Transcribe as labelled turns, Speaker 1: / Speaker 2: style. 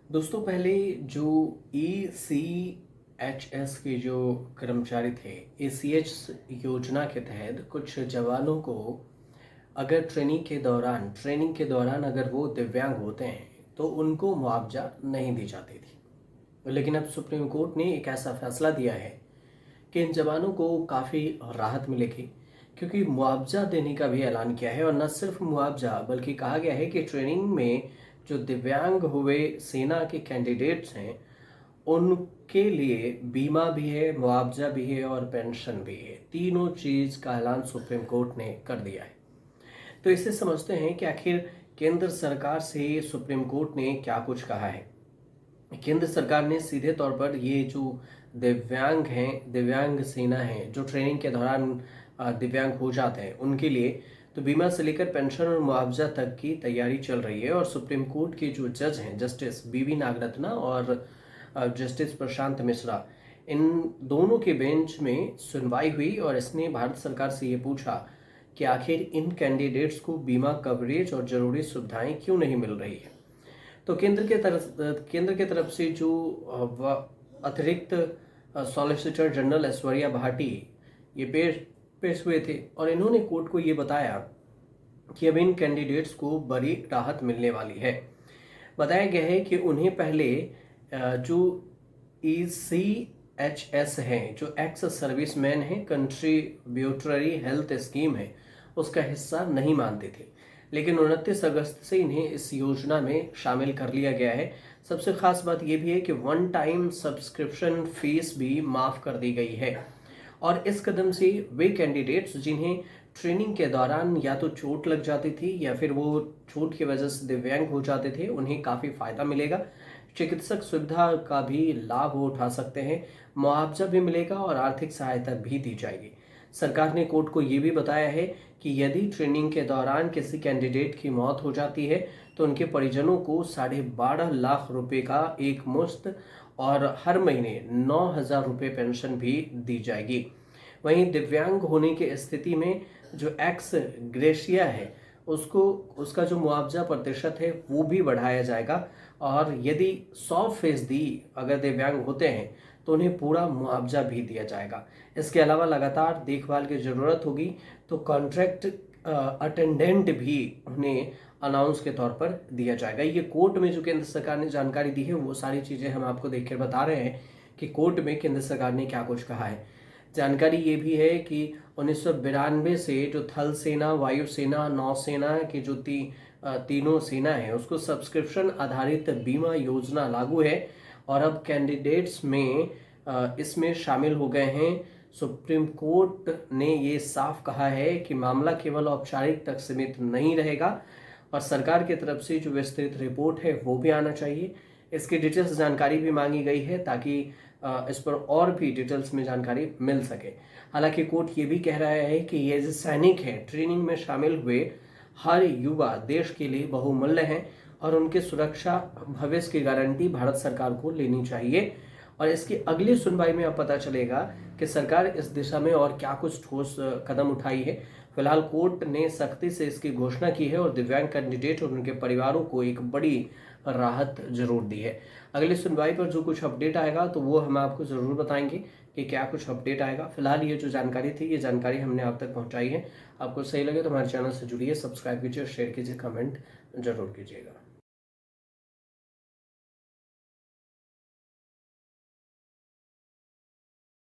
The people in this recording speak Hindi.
Speaker 1: दोस्तों पहले जो ECHS के जो कर्मचारी थे, ACH योजना के तहत कुछ जवानों को अगर ट्रेनिंग के दौरान अगर वो दिव्यांग होते हैं तो उनको मुआवजा नहीं दी जाती थी। लेकिन अब सुप्रीम कोर्ट ने एक ऐसा फैसला दिया है कि इन जवानों को काफ़ी राहत मिलेगी, क्योंकि मुआवजा देने का भी ऐलान किया है। और न सिर्फ मुआवजा बल्कि कहा गया है कि ट्रेनिंग में जो दिव्यांग हुए सेना के कैंडिडेट्स हैं उनके लिए बीमा भी है, मुआवजा भी है और पेंशन भी है। तीनों चीज़ का ऐलान सुप्रीम कोर्ट ने कर दिया है। तो इसे समझते हैं कि आखिर केंद्र सरकार से सुप्रीम कोर्ट ने क्या कुछ कहा है। केंद्र सरकार ने सीधे तौर पर ये जो दिव्यांग सेना है, जो ट्रेनिंग के दौरान दिव्यांग हो जाते हैं उनके लिए तो बीमा से लेकर पेंशन और मुआवजा तक की तैयारी चल रही है। और सुप्रीम कोर्ट के जो जज हैं, जस्टिस BV नागरत्ना और जस्टिस प्रशांत मिश्रा, इन दोनों के बेंच में सुनवाई हुई और इसने भारत सरकार से ये पूछा कि आखिर इन कैंडिडेट्स को बीमा कवरेज और जरूरी सुविधाएं क्यों नहीं मिल रही है। तो केंद्र के तरफ से जो अतिरिक्त सॉलिसिटर जनरल ऐश्वर्या भाटी ये पेश हुए थे और इन्होंने कोर्ट को ये बताया कि अब इन कैंडिडेट्स को बड़ी राहत मिलने वाली है। बताया गया है कि उन्हें पहले जो ECHS है, जो एक्स सर्विसमैन है, कंट्रीब्यूटरी हेल्थ स्कीम है, उसका हिस्सा नहीं मानते थे। लेकिन 29 अगस्त से इन्हें इस योजना में शामिल कर लिया गया है। सबसे खास बात यह भी है कि वन टाइम सब्सक्रिप्शन फीस भी माफ कर दी गई है। और इस कदम से वे कैंडिडेट्स जिन्हें ट्रेनिंग के दौरान या तो चोट लग जाती थी या फिर वो चोट की वजह से दिव्यांग हो जाते थे, उन्हें काफ़ी फायदा मिलेगा। चिकित्सक सुविधा का भी लाभ वो उठा सकते हैं, मुआवजा भी मिलेगा और आर्थिक सहायता भी दी जाएगी। सरकार ने कोर्ट को ये भी बताया है कि यदि ट्रेनिंग के दौरान किसी कैंडिडेट की मौत हो जाती है तो उनके परिजनों को 12.5 लाख रुपए का एक मुश्त और हर महीने 9,000 रुपये पेंशन भी दी जाएगी। वहीं दिव्यांग होने की स्थिति में जो एक्स ग्रेशिया है उसका जो मुआवजा प्रतिशत है वो भी बढ़ाया जाएगा। और यदि 100% अगर दिव्यांग होते हैं तो उन्हें पूरा मुआवजा भी दिया जाएगा। इसके अलावा लगातार देखभाल की ज़रूरत होगी तो कॉन्ट्रैक्ट अटेंडेंट भी उन्हें अनाउंस के तौर पर दिया जाएगा। ये कोर्ट में जो केंद्र सरकार ने जानकारी दी है वो सारी चीज़ें हम आपको देखकर बता रहे हैं कि कोर्ट में केंद्र सरकार ने क्या कुछ कहा है। जानकारी ये भी है कि 1992 से जो थल सेना, वायुसेना, नौसेना की जो तीनों सेना है उसको सब्सक्रिप्शन आधारित बीमा योजना लागू है और अब कैंडिडेट्स में इसमें शामिल हो गए हैं। सुप्रीम कोर्ट ने ये साफ कहा है कि मामला केवल औपचारिक तक सीमित नहीं रहेगा और सरकार की तरफ से जो विस्तृत रिपोर्ट है वो भी आना चाहिए। इसकी डिटेल्स जानकारी भी मांगी गई है ताकि इस पर और भी डिटेल्स में जानकारी मिल सके। हालांकि कोर्ट ये भी कह रहा है कि ये जो सैनिक हैं, ट्रेनिंग में शामिल हुए हर युवा देश के लिए बहुमूल्य हैं और उनकी सुरक्षा भविष्य की गारंटी भारत सरकार को लेनी चाहिए। और इसकी अगली सुनवाई में अब पता चलेगा कि सरकार इस दिशा में और क्या कुछ ठोस कदम उठाई है। फिलहाल कोर्ट ने सख्ती से इसकी घोषणा की है और दिव्यांग कैंडिडेट और उनके परिवारों को एक बड़ी राहत जरूर दी है। अगली सुनवाई पर जो कुछ अपडेट आएगा तो वो हम आपको ज़रूर बताएंगे कि क्या कुछ अपडेट आएगा। फिलहाल ये जो जानकारी थी ये जानकारी हमने आप तक पहुंचाई है। आपको सही लगे तो हमारे चैनल से जुड़िए, सब्सक्राइब कीजिए, शेयर कीजिए, कमेंट जरूर कीजिएगा।